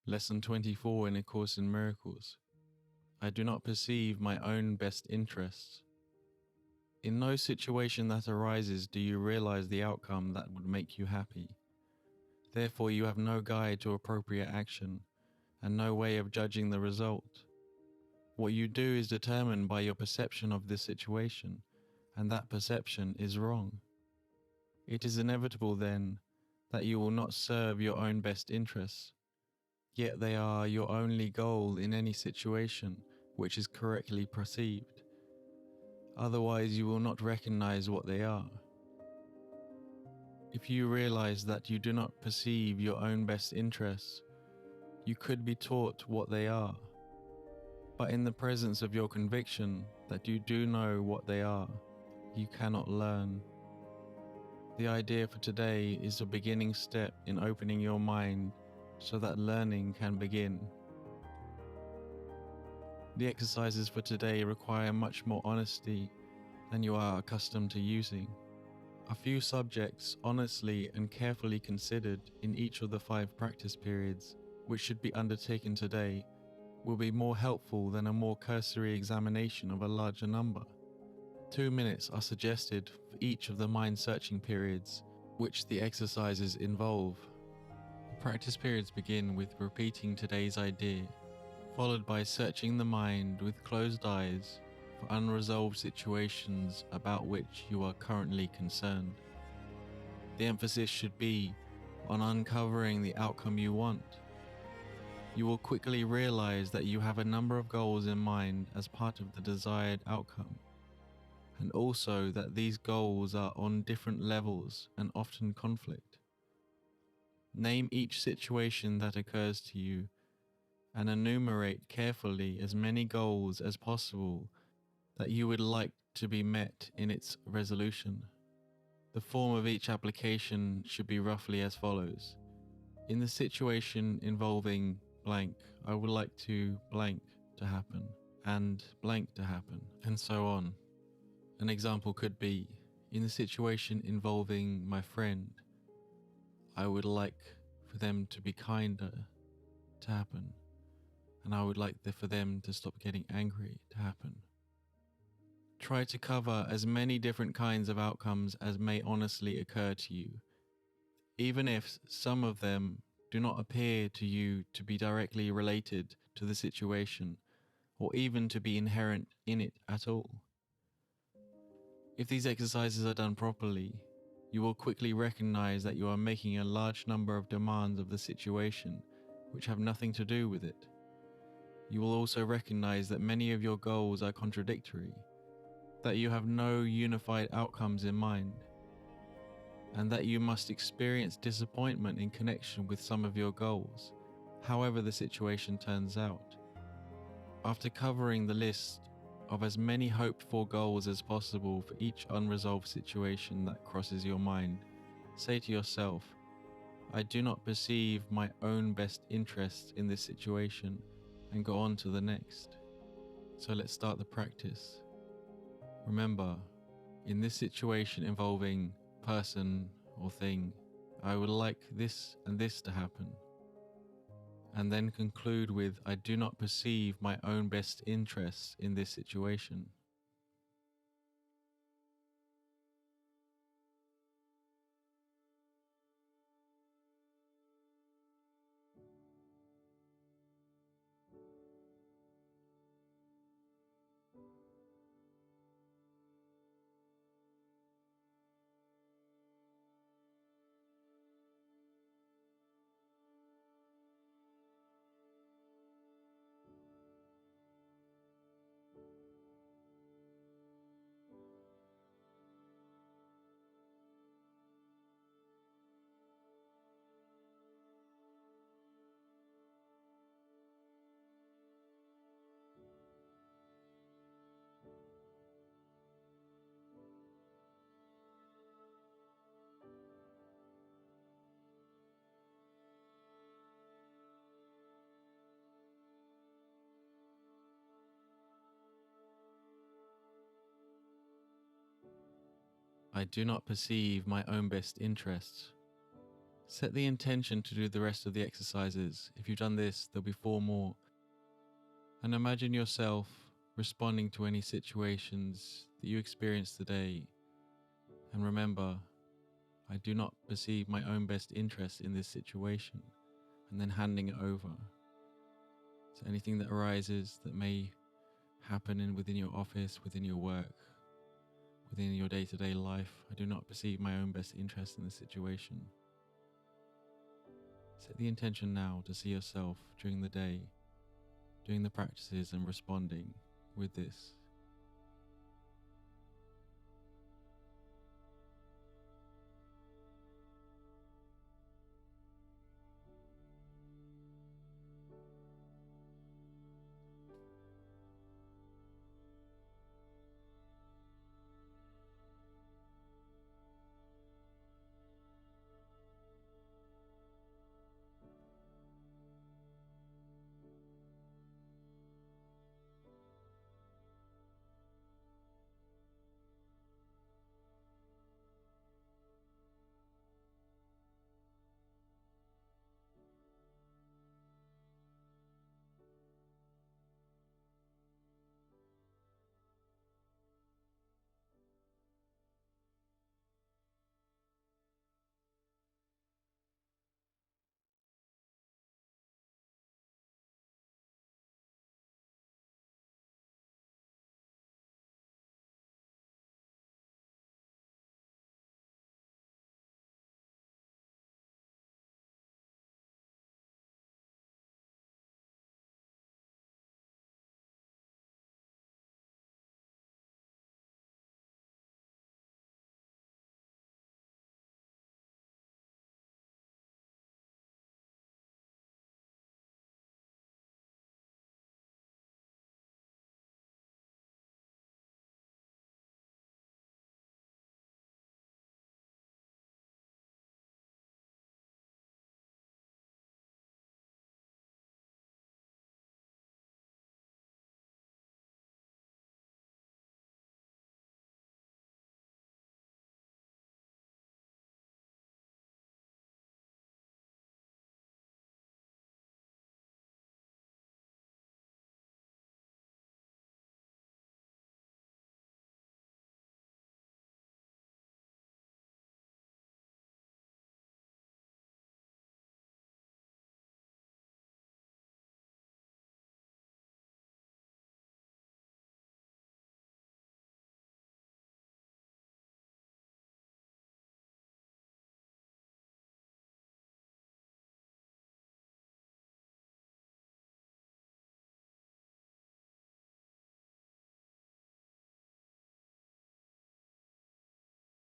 Lesson 24 in A Course in Miracles. I do not perceive my own best interests. In no situation that arises do you realize the outcome that would make you happy. Therefore, you have no guide to appropriate action and no way of judging the result. What you do is determined by your perception of the situation, and that perception is wrong. It is inevitable, then, that you will not serve your own best interests, yet they are your only goal in any situation which is correctly perceived. Otherwise, you will not recognize what they are. If you realize that you do not perceive your own best interests, you could be taught what they are. But in the presence of your conviction that you do know what they are, you cannot learn. The idea for today is a beginning step in opening your mind so that learning can begin. The exercises for today require much more honesty than you are accustomed to using. A few subjects honestly and carefully considered in each of the 5 practice periods, which should be undertaken today, will be more helpful than a more cursory examination of a larger number. 2 minutes are suggested for each of the mind-searching periods, which the exercises involve. The practice periods begin with repeating today's idea, followed by searching the mind with closed eyes for unresolved situations about which you are currently concerned. The emphasis should be on uncovering the outcome you want. You will quickly realize that you have a number of goals in mind as part of the desired outcome, and also that these goals are on different levels and often conflict. Name each situation that occurs to you and enumerate carefully as many goals as possible that you would like to be met in its resolution. The form of each application should be roughly as follows. In the situation involving blank, I would like to blank to happen, and blank to happen, and so on. An example could be, in the situation involving my friend, I would like for them to be kinder to happen, and I would like for them to stop getting angry to happen. Try to cover as many different kinds of outcomes as may honestly occur to you, even if some of them do not appear to you to be directly related to the situation, or even to be inherent in it at all. If these exercises are done properly, you will quickly recognize that you are making a large number of demands of the situation which have nothing to do with it. You will also recognize that many of your goals are contradictory, that you have no unified outcomes in mind, and that you must experience disappointment in connection with some of your goals, however the situation turns out. After covering the list of as many hoped-for goals as possible for each unresolved situation that crosses your mind, say to yourself, I do not perceive my own best interests in this situation, and go on to the next. So let's start the practice. Remember, in this situation involving person or thing, I would like this and this to happen. And then conclude with, I do not perceive my own best interests in this situation. I do not perceive my own best interests. Set the intention to do the rest of the exercises. If you've done this, there'll be 4 more. And imagine yourself responding to any situations that you experience today. And remember, I do not perceive my own best interest in this situation, and then handing it over. So anything that arises that may happen within your office, within your work, within your day-to-day life, I do not perceive my own best interest in the situation. Set the intention now to see yourself during the day, doing the practices and responding with this.